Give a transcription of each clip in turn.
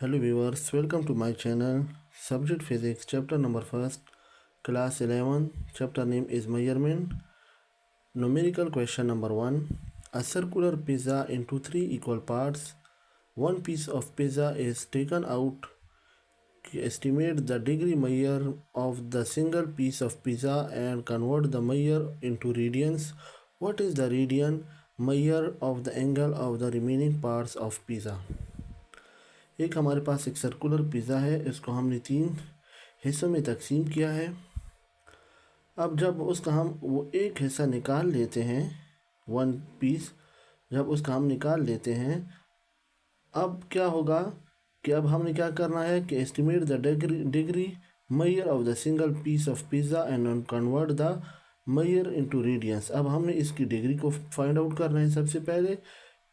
Hello viewers, welcome to my channel. Subject Physics, chapter number 1st, class 11. Chapter name is Measurement. Numerical question number 1. A circular pizza into 3 equal parts. One piece of pizza is taken out. Estimate the degree measure of the single piece of pizza and convert the measure into radians. What is the radian measure of the angle of the remaining parts of pizza? एक हमारे पास एक circular pizza है, इसको हमने 3 हिस्सों में तकसीम किया है। अब जब उसका हम वो एक हिस्सा निकाल लेते हैं, वन पीस जब उसका हम निकाल लेते हैं, अब क्या होगा कि अब हमने क्या करना है कि estimate the degree measure of the single piece of pizza and convert the measure into radians. अब हमने इसकी डिग्री को फाइंड आउट करना है सबसे पहले,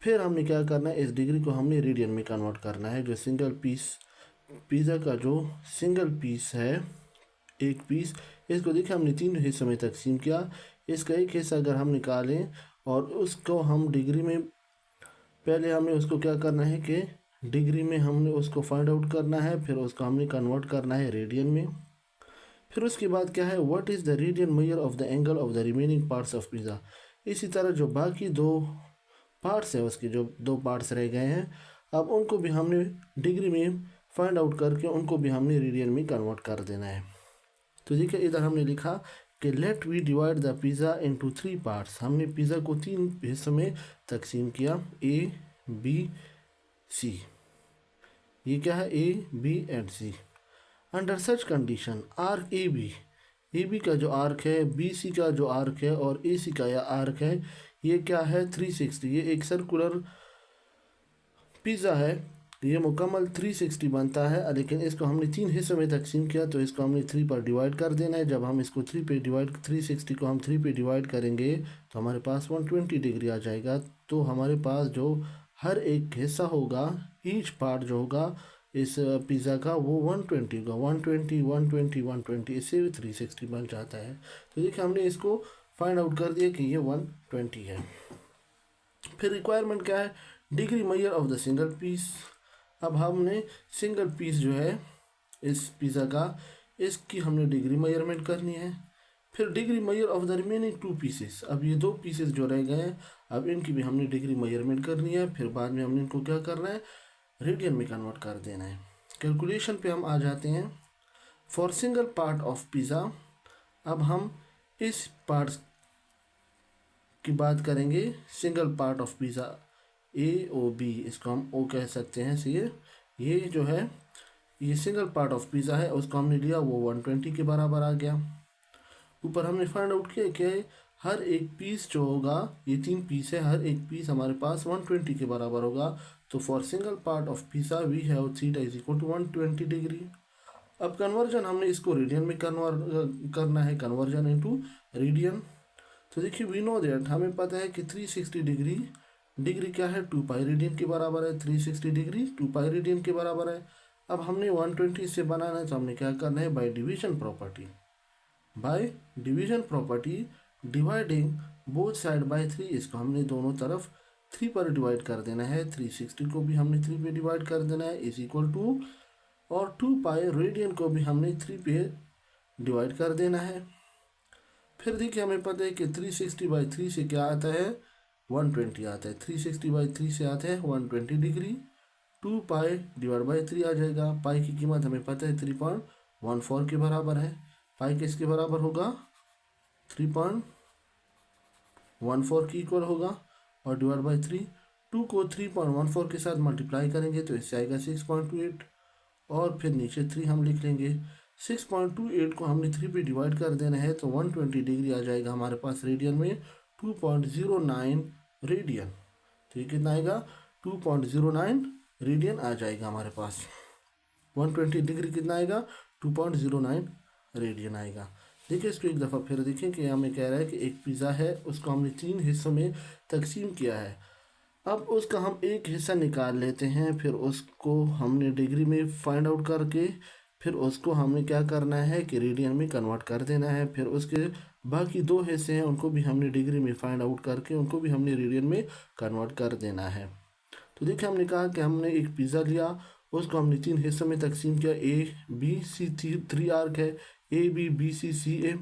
फिर हमने क्या करना है, इस डिग्री को हमने रेडियन में कन्वर्ट करना है। जो सिंगल पीस पिज़्ज़ा का जो सिंगल पीस है, एक पीस, इसको देखिए हमने 3 हिस्सों में तकसीम किया। इसका एक हिस्सा अगर हम निकालें और उसको हम डिग्री में, पहले हमें उसको क्या करना है कि डिग्री में हमने उसको फाइंड आउट करना है, फिर उसको हमने कन्वर्ट करना है रेडियन में। फिर उसके बाद क्या है, what is the radian major of the angle of the remaining parts of pizza. इसी तरह जो बाकी 2 पार्ट्स है, उसके जो 2 पार्ट्स रह गए हैं, अब उनको भी हमने डिग्री में फाइंड आउट करके उनको भी हमने रेडियन में कन्वर्ट कर देना है। तो देखिए इधर हमने लिखा कि let we divide the pizza into 3 parts. हमने पिज़्ज़ा को 3 हिस्सों में तकसीम किया, ए बी सी। ये क्या है, A B and C. Under such condition arc A B का जो आर्क है, बी सी का जो आर्क है और ए सी का यह आर्क है, ये क्या है 360। ये एक सर्कुलर पिज़्ज़ा है, ये मुकम्मल 360 बनता है, लेकिन इसको हमने 3 हिस्सों में तकसीम किया, तो इसको हमने 3 पर डिवाइड कर देना है। जब हम इसको 360 को हम 3 पे डिवाइड करेंगे तो हमारे पास 120 डिग्री आ जाएगा। तो हमारे पास जो हर एक हिस्सा होगा, ईच पार्ट जो होगा इस पिज़्ज़ा का, वो 120 होगा। 120 120 120, इससे भी 360 बन जाता है। तो देखिए हमने इसको फाइंड आउट कर दिया कि ये 120 है। फिर रिक्वायरमेंट क्या है, degree measure of the single piece. अब हमने सिंगल पीस जो है इस पिज़्ज़ा का, इसकी हमने डिग्री मेजरमेंट करनी है। फिर degree measure of the remaining 2 pieces. अब ये 2 पीसेस जो रह गए हैं, अब इनकी भी हमने डिग्री मेजरमेंट करनी है। फिर बाद में हमने इनको क्या करना है, रेडियन में कन्वर्ट कर देना है। कैलकुलेशन पे हम आ जाते हैं। For single part of pizza, अब हम इस पार्ट की बात करेंगे, single part of pizza A O B, इसको हम ओ कह सकते हैं। ये जो है ये सिंगल पार्ट ऑफ पिज़्ज़ा है, उसको हमने लिया, वो 120 के बराबर आ गया। ऊपर हमने फाइंड आउट किया कि हर एक पीस जो होगा, ये 3 पीस है, हर एक पीस हमारे पास 120 के बराबर होगा। तो for single part of pizza we have theta is equal to 120 degree. अब कन्वर्जन हमने इसको रेडियन में करना है, कन्वर्जन इनटू रेडियन। तो देखिए वी नो दैट, हमें पता है कि 360 डिग्री क्या है, 2 पाई रेडियन के बराबर है। 360 डिग्री 2 पाई रेडियन के बराबर है। अब हमने 120 से बनाना है, तो हमने क्या करना है, bye division property dividing both side by 3। इसको हमने दोनों तरफ 3 पर डिवाइड कर देना है। 360 को भी हमने 3 पे डिवाइड कर देना है, इज इक्वल टू, और 2 पाई रेडियन को भी हमने 3 पे डिवाइड कर देना है। फिर देखिए हमें पता है कि 360/3 से क्या आता है, 120 आता है। 360/3 से आता है 120 डिग्री। 2 पाई डिवाइड बाई 3 आ जाएगा। पाई की कीमत हमें पता है 3.14 के बराबर है। पाई किसके बराबर होगा, 3.14 की इक्वल होगा, और डिवाइड बाई 3, 2 को 3.14 के साथ मल्टीप्लाई करेंगे तो इससे आएगा 6.28, और फिर नीचे 3 हम लिख लेंगे। 6.28 को हमने 3 पे डिवाइड कर देना है, तो 120 डिग्री आ जाएगा हमारे पास रेडियन में, 2.09 रेडियन। तो ये कितना आएगा, 2.09 रेडियन आ जाएगा हमारे पास। 120 डिग्री कितना आएगा, 2.09 रेडियन आएगा। देखिए इसको एक दफ़ा फिर देखें कि हमें कह रहा है कि एक पिज़्ज़ा है, उसको हमने 3 हिस्सों में तकसीम किया है। अब उसका हम एक हिस्सा निकाल लेते हैं, फिर उसको हमने डिग्री में फाइंड आउट करके फिर उसको हमने क्या करना है कि रेडियन में कन्वर्ट कर देना है। फिर उसके बाकी 2 हिस्से हैं, उनको भी हमने डिग्री में फाइंड आउट करके उनको भी हमने रेडियन में कन्वर्ट कर देना है। तो देखिए हमने कहा कि हमने एक पिज़्ज़ा लिया, उसको हमने 3 हिस्सों में तकसीम किया। ABC 3 आर्क है, ABBCCA,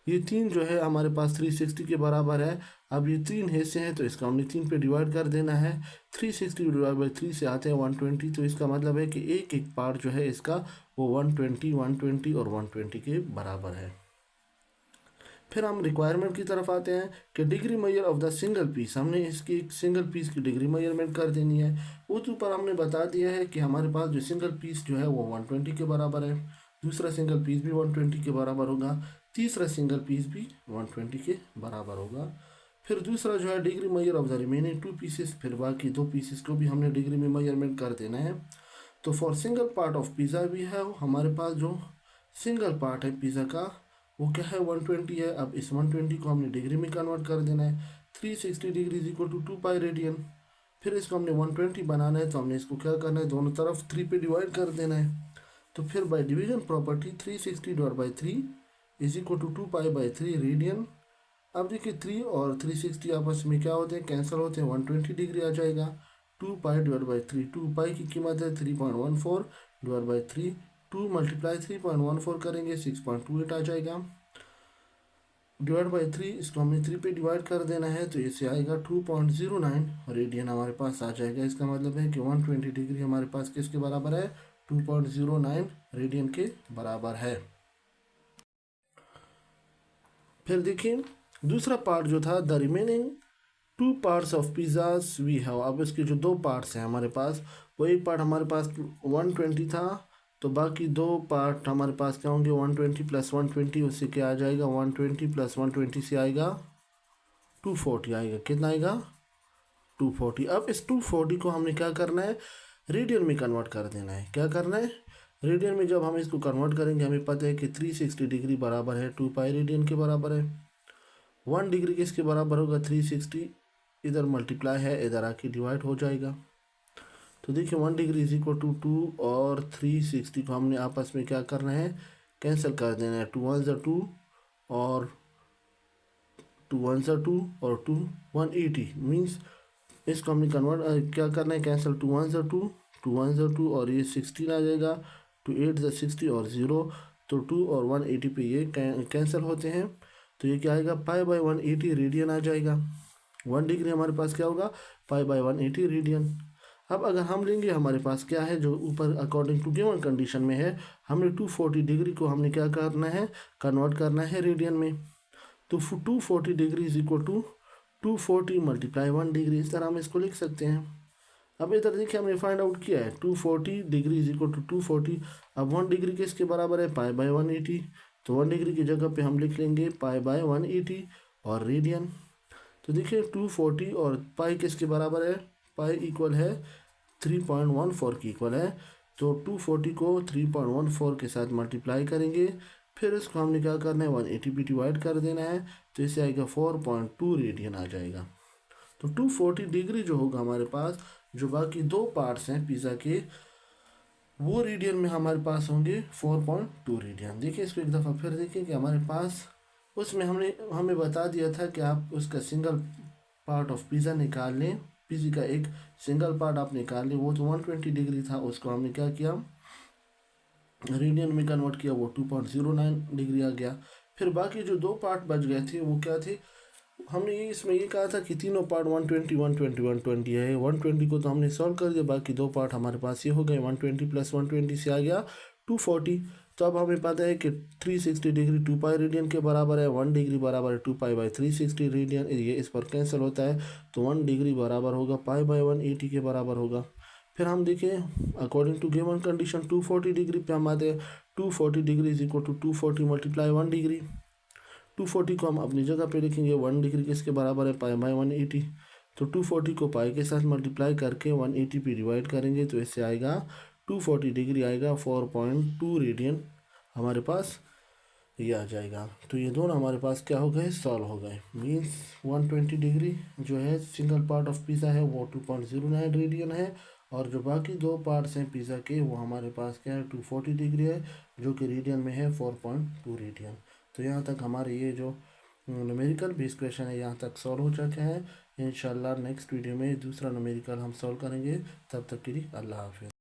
ये 3 जो है हमारे पास 360 के बराबर है। अब ये 3 हिस्से हैं तो इसका हमने 3 पे डिवाइड कर देना है। 360 डिवाइड बाई 3 से आते हैं 120, तो इसका मतलब है कि एक एक पार्ट जो है इसका वो 120, 120 और 120 के बराबर है। फिर हम रिक्वायरमेंट की तरफ आते हैं कि degree measure of the single piece, हमने इसकी एक सिंगल पीस की डिग्री मेजरमेंट कर देनी है। उस ऊपर हमने बता दिया है कि हमारे पास जो सिंगल पीस जो है वो 120 के बराबर है, दूसरा सिंगल पीस भी 120 के बराबर होगा, तीसरा सिंगल पीस भी 120 के बराबर होगा। फिर दूसरा जो है degree measure of the remaining 2 pieces, फिर बाकी 2 पीसेस को भी हमने डिग्री में मेजरमेंट कर देना है। तो for single part of pizza भी है, हमारे पास जो सिंगल पार्ट है पिज़्ज़ा का वो क्या है 120 है। अब इस 120 को हमने डिग्री में कन्वर्ट कर देना है। 360 degree is equal to 2 pi radian. फिर इसको हमने 120 बनाना है तो हमने इसको क्या करना है, दोनों तरफ 3 पे डिवाइड कर देना है। तो फिर by division property 360 divide by 3 is equal to 2 pi by 3 radian. अब देखिए 3 और 360 आपस में क्या होते हैं, कैंसिल होते हैं, 120 डिग्री आ जाएगा। 2 पाई डिवाइड बाई 3, 2 पाई की कीमत है 3.14 डिवाइड बाई 3, 2 मल्टीप्लाई 3.14 करेंगे 6.28 आ जाएगा, डिवाइड बाई 3, इसको हमें 3 पे डिवाइड कर देना है तो इससे आएगा 2.09 रेडियन हमारे पास आ जाएगा। इसका मतलब है कि 120 डिग्री हमारे पास किसके बराबर है, 2.09 रेडियन के बराबर है। फिर देखिए दूसरा पार्ट जो था, the remaining 2 parts of pizzas we have. अब इसके जो 2 पार्ट्स हैं हमारे पास, वो एक पार्ट हमारे पास 120 था, तो बाकी 2 पार्ट हमारे पास क्या होंगे, 120 प्लस 120, उससे क्या आ जाएगा, 120 प्लस 120 से आएगा 240 आएगा। कितना आएगा, 240। अब इस 240 को हमने क्या करना है, रेडियन में कन्वर्ट कर देना है। क्या करना है, रेडियन में जब हम इसको कन्वर्ट करेंगे हमें पता है कि 360 डिग्री बराबर है 2 पाई रेडियन के बराबर है। 1 डिग्री किसके बराबर होगा, 360, इधर मल्टीप्लाई है इधर आके डिवाइड हो जाएगा। तो देखिए 1 डिग्री इज इक्वल टू 2 और 360 को हमने आपस में क्या करना है, कैंसिल कर देना है। 2 1 ज़ा 2 और 2 1 ज़ा 2 और 2 180 मीन्स इसको हमने कन्वर्ट क्या करना है, कैंसिल 2 1 ज़ा 2, 2 1 ज़ा 2 और ये 16 आ जाएगा, 2 8 ज़ा 60 और 0, तो 2 और 180 पे ये कैंसिल होते हैं। तो ये क्या आएगा, पाई बाई 180 रेडियन आ जाएगा। 1 डिग्री हमारे पास क्या होगा, पाई बाई 180 रेडियन। अब अगर हम लेंगे हमारे पास क्या है, जो ऊपर अकॉर्डिंग टू गिवन कंडीशन में है, हमने 240 डिग्री को हमने क्या करना है, कन्वर्ट करना है रेडियन में। तो 240 degree is equal to 240 multiply 1 degree, इस तरह हम इसको लिख सकते हैं। अब इधर देखिए हमने फाइंड आउट किया है 240 डिग्री इज इक्वल टू 240। अब 1 डिग्री किसके बराबर है, पाई बाई 180, तो 1 डिग्री की जगह पे हम लिख लेंगे पाई बाई 180 और रेडियन। तो देखिए 240 और पाई किसके बराबर है, पाई इक्वल है 3.14 की इक्वल है। तो 240 को 3.14 के साथ मल्टीप्लाई करेंगे, फिर इसको हमने क्या करना है, 180 पे डिवाइड कर देना है, तो इसे आएगा 4.2 रेडियन आ जाएगा। तो 240 डिग्री जो होगा हमारे पास, जो बाकी 2 पार्ट्स हैं पिज़्ज़ा के, वो रेडियन में हमारे पास होंगे 4.2 रेडियन। देखिए इसको एक दफ़ा फिर देखिए कि हमारे पास उसमें हमें बता दिया था कि आप उसका सिंगल पार्ट ऑफ पिज़्ज़ा निकाल लें, पिज़्ज़ा का एक सिंगल पार्ट आप निकाल लें, वो तो 120 डिग्री था, उसको हमने क्या किया, रेडियन में कन्वर्ट किया, वो 2.09 डिग्री आ गया। फिर बाकी जो 2 पार्ट बच गए थे वो क्या थे, हमने ये इसमें ये कहा था कि तीनों पार्ट 120 120 120 है। 120 को तो हमने सॉल्व कर दिया, बाकी 2 पार्ट हमारे पास ये हो गए, 120 प्लस 120 से आ गया 240। तो अब हमें पता है कि 360 डिग्री 2 पाई रेडियन के बराबर है, 1 डिग्री बराबर है 2 पाई बाई 360 रेडियन, ये इस पर कैंसिल होता है, तो 1 डिग्री बराबर होगा पाई बाई 180 के बराबर होगा। फिर हम देखें according to given condition 240 degree पे हम आते हैं, 240 degree is equal to 240 multiply 1 degree. 240 को हम अपनी जगह पे लिखेंगे, 1 डिग्री किसके बराबर है, पाई बाई 180, तो 240 को पाई के साथ मल्टीप्लाई करके 180 पे डिवाइड करेंगे, तो इससे आएगा 240 डिग्री आएगा 4.2 रेडियन हमारे पास ये आ जाएगा। तो ये दोनों हमारे पास क्या हो गए, सॉल्व हो गए। मीन्स 120 डिग्री जो है सिंगल पार्ट ऑफ पिज़्ज़ा है वो 2.09 रेडियन है, और जो बाकी 2 पार्ट्स हैं पिज़्ज़ा के वो हमारे पास क्या है 240 डिग्री है, जो कि रेडियन में है 4.2 रेडियन। तो यहाँ तक हमारे ये जो न्यूमेरिकल बेस क्वेश्चन है यहाँ तक सॉल्व हो चुके हैं। इंशाल्लाह नेक्स्ट वीडियो में दूसरा न्यूमेरिकल हम सॉल्व करेंगे। तब तक के लिए अल्लाह हाफिज़।